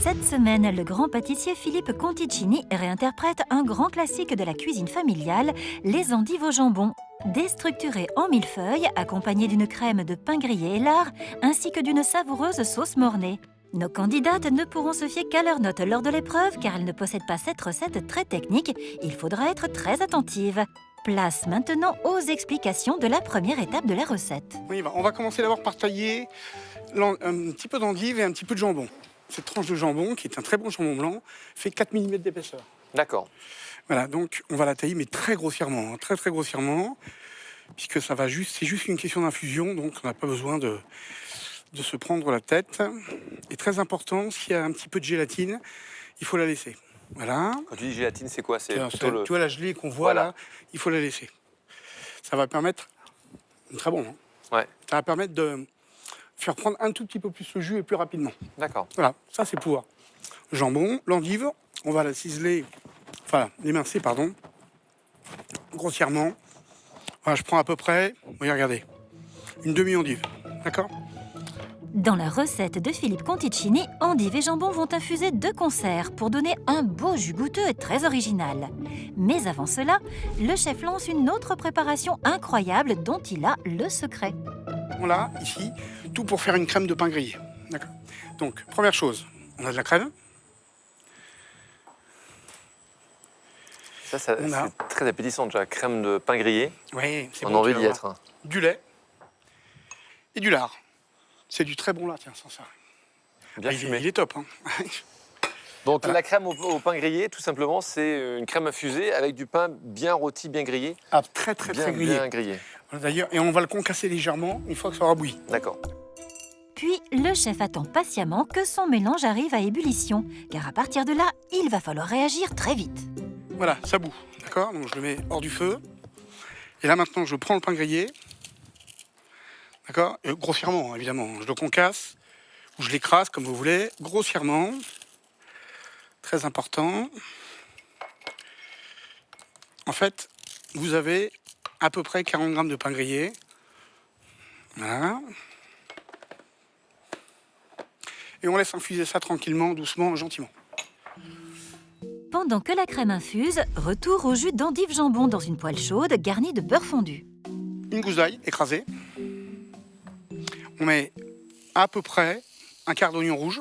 Cette semaine, le grand pâtissier Philippe Conticini réinterprète un grand classique de la cuisine familiale, les endives au jambon. Déstructurées en millefeuilles, accompagnées d'une crème de pain grillé et lard, ainsi que d'une savoureuse sauce mornay. Nos candidates ne pourront se fier qu'à leurs notes lors de l'épreuve, car elles ne possèdent pas cette recette très technique. Il faudra être très attentive. Place maintenant aux explications de la première étape de la recette. On va commencer d'abord par tailler un petit peu d'endive et un petit peu de jambon. Cette tranche de jambon, qui est un très bon jambon blanc, fait 4 mm d'épaisseur. D'accord. Voilà, donc on va la tailler, mais très grossièrement, très très grossièrement, puisque c'est juste une question d'infusion, donc on n'a pas besoin de se prendre la tête. Et très important, s'il y a un petit peu de gélatine, il faut la laisser. Voilà. Quand tu dis gélatine, c'est quoi? C'est Tu vois la gelée qu'on voit là, il faut la laisser. Ça va permettre, très bon, hein. Ouais. Ça va permettre de faire prendre un tout petit peu plus le jus et plus rapidement. D'accord. Voilà, ça c'est pour le jambon. L'endive, on va la ciseler, l'émincer, pardon, grossièrement. Voilà, je prends à peu près, regardez, une demi-endive, d'accord? Dans la recette de Philippe Conticini, endives et jambon vont infuser de concert pour donner un beau jus goûteux et très original. Mais avant cela, le chef lance une autre préparation incroyable dont il a le secret. On a ici tout pour faire une crème de pain grillé, d'accord? Donc, première chose, on a de la crème. Ça c'est très appétissant déjà. Crème de pain grillé. Oui, c'est On bon. a envie d'y être. Du lait et du lard. C'est du très bon lard, tiens, sans ça. Bien fumé. Il est top, hein. Donc Voilà. la crème au pain grillé, tout simplement, c'est une crème infusée avec du pain bien rôti, bien grillé. Ah, très très très grillé. Bien grillé. D'ailleurs, et on va le concasser légèrement une fois que ça aura bouilli. D'accord. Puis, le chef attend patiemment que son mélange arrive à ébullition, car à partir de là, il va falloir réagir très vite. Voilà, ça bout, d'accord? Donc je le mets hors du feu. Et là maintenant, je prends le pain grillé, d'accord? Grossièrement, évidemment. Je le concasse ou je l'écrase, comme vous voulez, grossièrement. Très important. En fait, vous avez à peu près 40 grammes de pain grillé. Voilà. Et on laisse infuser ça tranquillement, doucement, gentiment. Pendant que la crème infuse, retour au jus d'endive jambon dans une poêle chaude garnie de beurre fondu. Une gousse d'ail écrasée. On met à peu près un quart d'oignon rouge.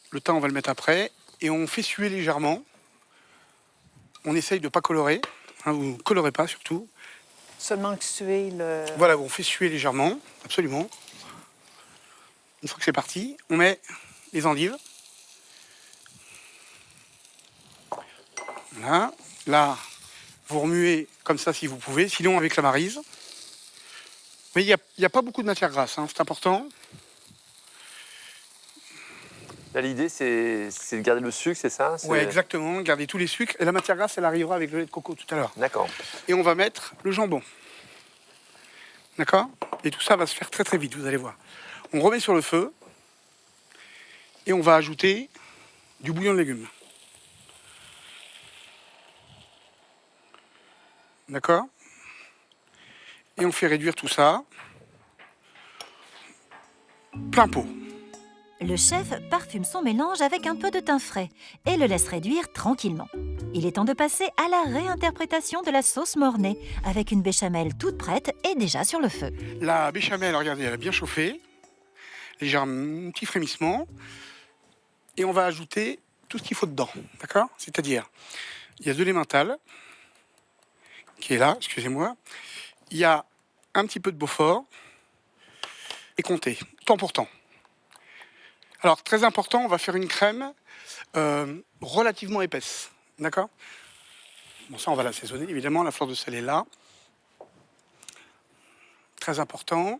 Le thym, on va le mettre après. Et on fait suer légèrement. On essaye de ne pas colorer. Hein, vous ne colorez pas surtout. Seulement que suer le... Voilà, on fait suer légèrement, absolument. Une fois que c'est parti, on met les endives. Voilà. Là, vous remuez comme ça si vous pouvez, sinon avec la maryse. Mais il n'y a pas beaucoup de matière grasse, hein, c'est important. Là, l'idée, c'est de garder le sucre, c'est ça? Oui, exactement, garder tous les sucres. Et la matière grasse, elle arrivera avec le lait de coco tout à l'heure. D'accord. Et on va mettre le jambon. D'accord? Et tout ça va se faire très très vite, vous allez voir. On remet sur le feu et on va ajouter du bouillon de légumes. D'accord? Et on fait réduire tout ça. Plein pot. Le chef parfume son mélange avec un peu de thym frais et le laisse réduire tranquillement. Il est temps de passer à la réinterprétation de la sauce mornay, avec une béchamel toute prête et déjà sur le feu. La béchamel, regardez, elle a bien chauffé. Légèrement, un petit frémissement. Et on va ajouter tout ce qu'il faut dedans. D'accord? C'est-à-dire, il y a de l'emmental qui est là, excusez-moi. Il y a un petit peu de Beaufort et comté, temps pour temps. Alors, très important, on va faire une crème relativement épaisse. D'accord? Bon, ça, on va l'assaisonner, évidemment. La fleur de sel est là. Très important.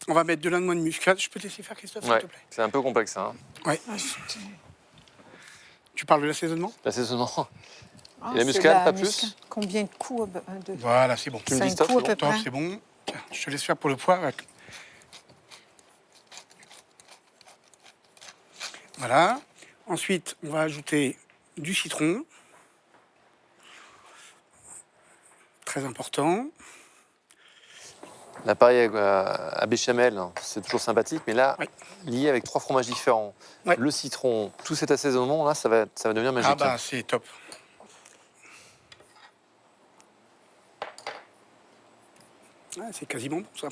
On va mettre de la noix de muscade. Je peux te laisser faire, Christophe, s'il Ouais, te plaît? c'est un peu complexe, hein. Ouais. Tu parles de l'assaisonnement? L'assaisonnement. Ah, Et la c'est muscade, pas muscade. plus? Combien de coups? Voilà, c'est bon. Tu me dis 5 stop, coups à c'est peu Top, près. c'est bon. Tiens, je te laisse faire pour le poivre. Voilà. Ensuite, on va ajouter du citron. Très important. L'appareil à béchamel, hein, c'est toujours sympathique, mais là, Oui. lié avec 3 fromages différents, Ouais. le citron, tout cet assaisonnement, là, ça va devenir magique. Ah bah c'est top. Ouais, c'est quasiment bon ça.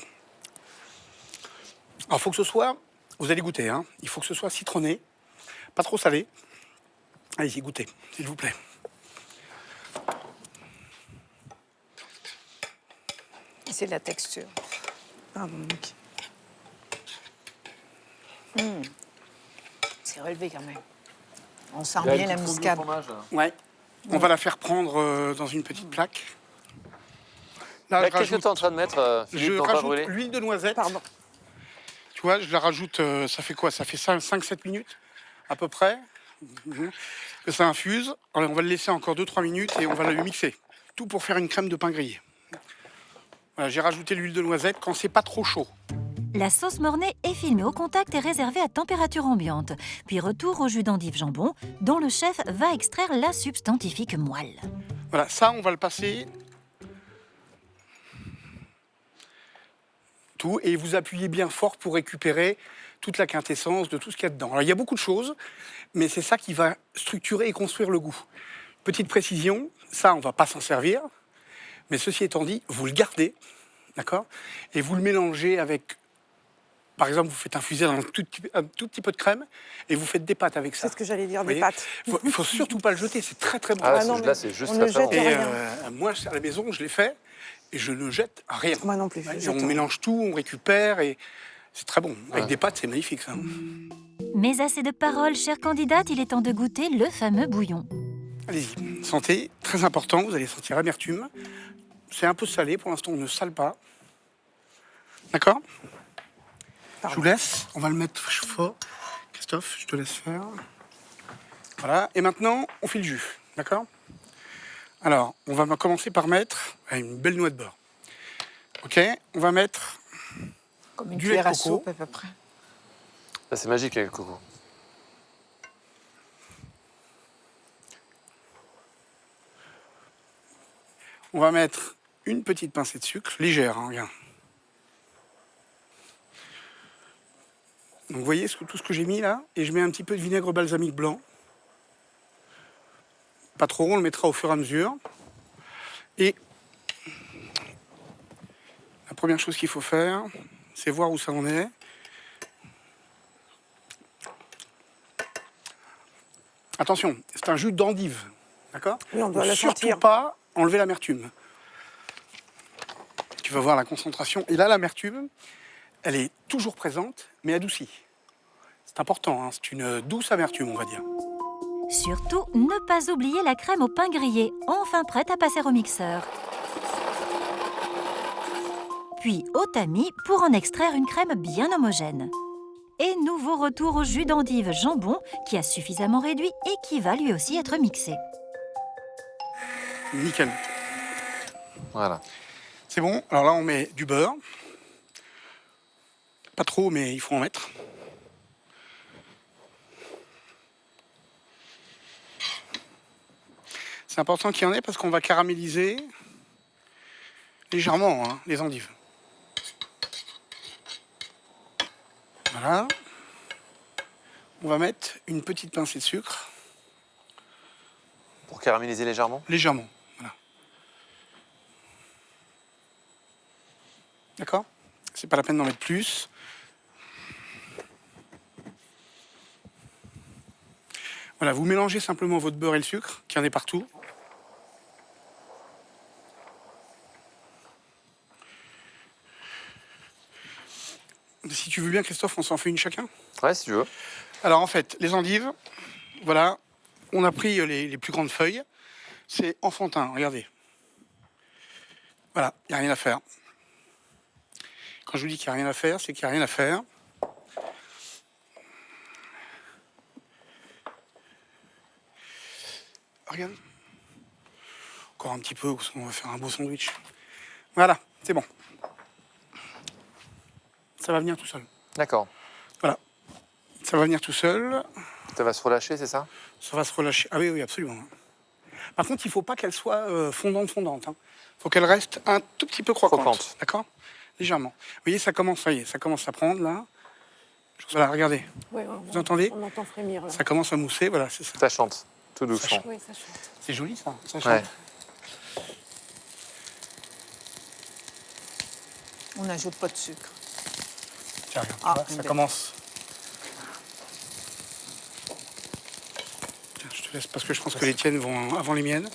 Alors faut que ce soit, vous allez goûter, hein, il faut que ce soit citronné, pas trop salé. Allez-y, goûtez, s'il vous plaît. C'est la texture. Pardon, donc. C'est relevé quand même. On sent Il y a bien une la petite fondue au muscade. fromage, là. Ouais. On va la faire prendre dans une petite plaque. Là, Là, qu'est-ce que tu es en train de mettre, Philippe, je dans pas rajoute brûler? l'huile de noisette. Pardon. Tu vois, je la rajoute, ça fait quoi? Ça fait 5-7 minutes à peu près. Que ça infuse. Alors, on va le laisser encore 2-3 minutes et on va le mixer. Tout pour faire une crème de pain grillé. Voilà, j'ai rajouté l'huile de noisette quand c'est pas trop chaud. La sauce Mornay est filmée au contact et réservée à température ambiante. Puis retour au jus d'endive jambon, dont le chef va extraire la substantifique moelle. Voilà, ça, on va le passer tout et vous appuyez bien fort pour récupérer toute la quintessence de tout ce qu'il y a dedans. Alors, il y a beaucoup de choses, mais c'est ça qui va structurer et construire le goût. Petite précision, ça, on va pas s'en servir, mais ceci étant dit, vous le gardez, d'accord? Et vous le mélangez avec, par exemple, vous faites infuser dans un tout petit peu de crème et vous faites des pâtes avec ça. C'est ce que j'allais dire, Vous des voyez, pâtes. Il faut surtout pas le jeter, c'est très très bon. Ah, Ah non, là, mais c'est juste on la ne fin. jette Et rien. moi, à la maison, je l'ai fait et je ne jette rien. Moi non plus. Ouais, je et jette on rien. mélange tout, on récupère et c'est très bon. Avec Ouais. des pâtes, c'est magnifique ça. Mais assez de paroles, chère candidate, il est temps de goûter le fameux bouillon. Allez-y, santé, très important, vous allez sentir l'amertume. C'est un peu salé, pour l'instant on ne sale pas. D'accord? Je vous laisse, on va le mettre fort. Christophe, je te laisse faire. Voilà, et maintenant on fait le jus, d'accord? Alors, on va commencer par mettre une belle noix de beurre. Ok, on va mettre Comme une Du lait de cuillère à coco. soupe à peu près. Ça, c'est magique avec le coco. On va mettre une petite pincée de sucre, légère, hein, regarde. Donc vous voyez tout ce que j'ai mis là, et je mets un petit peu de vinaigre balsamique blanc. Pas trop, on le mettra au fur et à mesure. Et la première chose qu'il faut faire, c'est voir où ça en est. Attention, c'est un jus d'endive, d'accord? Oui, on doit Donc, la surtout sentir. pas enlever l'amertume. Tu vas voir la concentration. Et là, l'amertume, elle est toujours présente, mais adoucie. C'est important, hein, c'est une douce amertume, on va dire. Surtout, ne pas oublier la crème au pain grillé, enfin prête à passer au mixeur. Puis au tamis pour en extraire une crème bien homogène. Et nouveau retour au jus d'endive jambon qui a suffisamment réduit et qui va lui aussi être mixé. Nickel. Voilà. C'est bon. Alors là, on met du beurre. Pas trop, mais il faut en mettre. C'est important qu'il y en ait parce qu'on va caraméliser légèrement hein, les endives. Voilà. On va mettre une petite pincée de sucre, Pour caraméliser légèrement. légèrement. Voilà. D'accord? C'est pas la peine d'en mettre plus. Voilà, vous mélangez simplement votre beurre et le sucre, qu'il y en ait partout. Si tu veux bien, Christophe, on s'en fait une chacun. Ouais, si tu veux. Alors en fait, les endives, voilà, on a pris les plus grandes feuilles. C'est enfantin, regardez. Voilà, il n'y a rien à faire. Quand je vous dis qu'il n'y a rien à faire, c'est qu'il n'y a rien à faire. Regarde. Encore un petit peu, on va faire un beau sandwich. Voilà, c'est bon. Ça va venir tout seul. D'accord. Voilà. Ça va venir tout seul. Ça va se relâcher, c'est ça? Ça va se relâcher. Ah oui, oui, absolument. Par contre, il ne faut pas qu'elle soit fondante. Il faut qu'elle reste un tout petit peu croquante. Croquante. D'accord? légèrement. Vous voyez, ça commence, ça y est, ça commence à prendre là. Voilà, regardez, Oui, vous entendez? On entend frémir là. Ça commence à mousser, voilà, c'est ça. Ça chante, tout doucement. Oui, ça chante. C'est joli ça, ça Ouais. chante. On n'ajoute pas de sucre. Tiens, regarde, tu Ah, vois, une ça belle. commence. Tiens, je te laisse parce que je pense que les tiennes vont avant les miennes.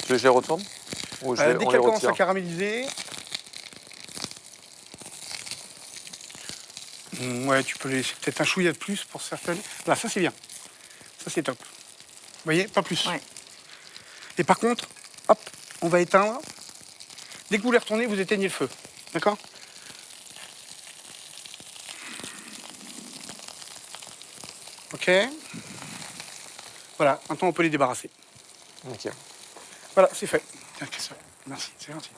Je les retourne ou Dès on les qu'elles commencent à retire? caraméliser, ouais, tu peux les laisser peut-être un chouïa de plus pour certaines. Là, ça c'est bien. Ça c'est top. Vous voyez, pas plus. Ouais. Et par contre, hop, on va éteindre. Dès que vous les retournez, vous éteignez le feu. D'accord? Ok. Voilà, maintenant on peut les débarrasser. Ok. Voilà, c'est fait. Tiens, Christophe, merci, c'est gentil.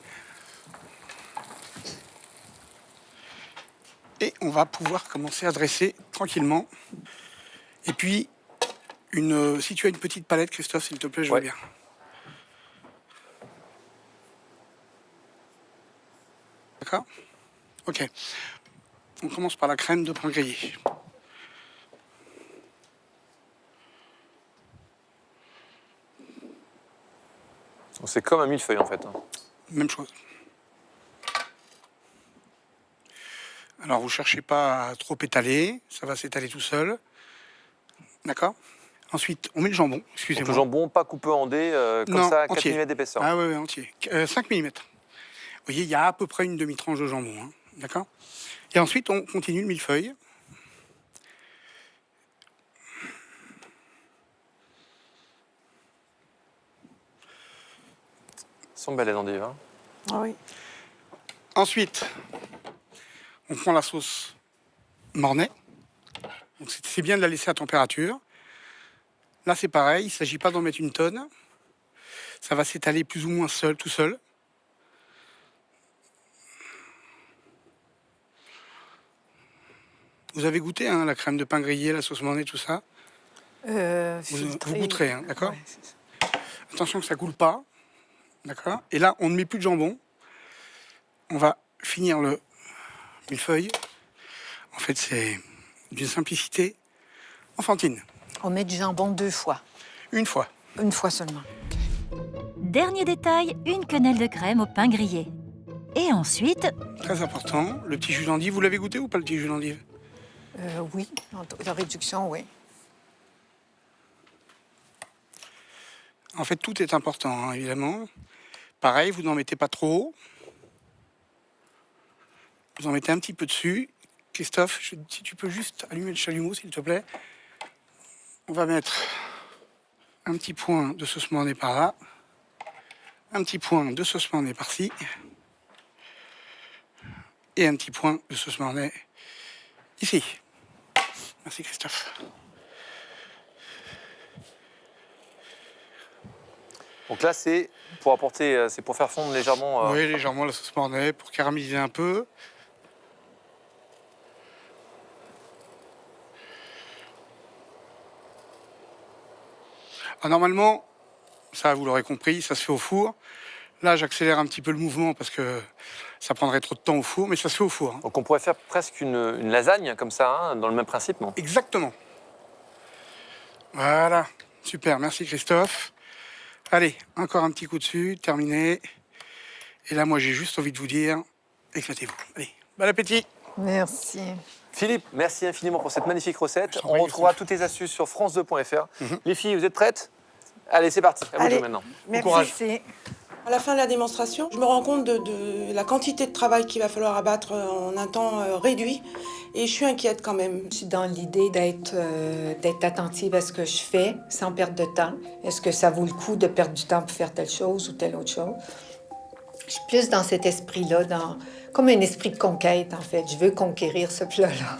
Et on va pouvoir commencer à dresser tranquillement. Et puis, si tu as une petite palette, Christophe, s'il te plaît, je veux Ouais. bien. D'accord? Ok. On commence par la crème de pain grillé. Donc c'est comme un millefeuille en fait. Même chose. Alors, vous cherchez pas à trop étaler, ça va s'étaler tout seul. D'accord? Ensuite, on met le jambon, Donc excusez-moi. le jambon pas coupé en dés, comme Non, ça, 4 entier. mm d'épaisseur. Ah oui, entier. 5 mm. Vous voyez, il y a à peu près une demi-tranche de jambon. Hein. D'accord? Et ensuite, on continue le millefeuille. Elles sont belles les endives. Hein. Ah oui. Ensuite, on prend la sauce Mornay. Donc, c'est bien de la laisser à température. Là, c'est pareil, il ne s'agit pas d'en mettre une tonne. Ça va s'étaler plus ou moins seul, tout seul. Vous avez goûté hein, la crème de pain grillé, la sauce Mornay, tout ça? Filtré. Vous goûterez, hein, d'accord? Ouais, c'est ça. Attention que ça coule pas. D'accord? Et là, on ne met plus de jambon. On va finir le millefeuille. En fait, c'est d'une simplicité enfantine. On met du jambon 2 fois. Une fois. Une fois seulement. Dernier détail, une quenelle de crème au pain grillé. Et ensuite, Très important. Le petit jus d'endive, vous l'avez goûté ou pas le petit jus d'endive? Oui, la réduction, oui. En fait, tout est important, hein, évidemment. Pareil, vous n'en mettez pas trop. Vous en mettez un petit peu dessus. Christophe, si tu peux juste allumer le chalumeau, s'il te plaît. On va mettre un petit point de sauce Mornay par là. Un petit point de sauce Mornay par-ci. Et un petit point de sauce Mornay ici. Merci Christophe. Donc là c'est pour apporter, c'est pour faire fondre légèrement. Oui, légèrement la sauce Mornay pour caraméliser un peu. Ah, normalement, ça vous l'aurez compris, ça se fait au four. Là, j'accélère un petit peu le mouvement parce que ça prendrait trop de temps au four, mais ça se fait au four. Hein. Donc on pourrait faire presque une lasagne comme ça, hein, dans le même principe, non? Exactement. Voilà, super, merci Christophe. Allez, encore un petit coup dessus, terminé. Et là, moi, j'ai juste envie de vous dire, éclatez-vous. Allez, bon appétit. Merci. Philippe, merci infiniment pour cette magnifique recette. Je t'en On prie, retrouvera Christophe. toutes tes astuces sur france2.fr. Les filles, vous êtes prêtes? Allez, c'est parti. À vous de Allez. jouer maintenant. Merci. courage. À la fin de la démonstration, je me rends compte de la quantité de travail qu'il va falloir abattre en un temps réduit. Et je suis inquiète quand même. Je suis dans l'idée d'être attentive à ce que je fais sans perdre de temps. Est-ce que ça vaut le coup de perdre du temps pour faire telle chose ou telle autre chose? Je suis plus dans cet esprit-là, comme un esprit de conquête, en fait. Je veux conquérir ce plat-là.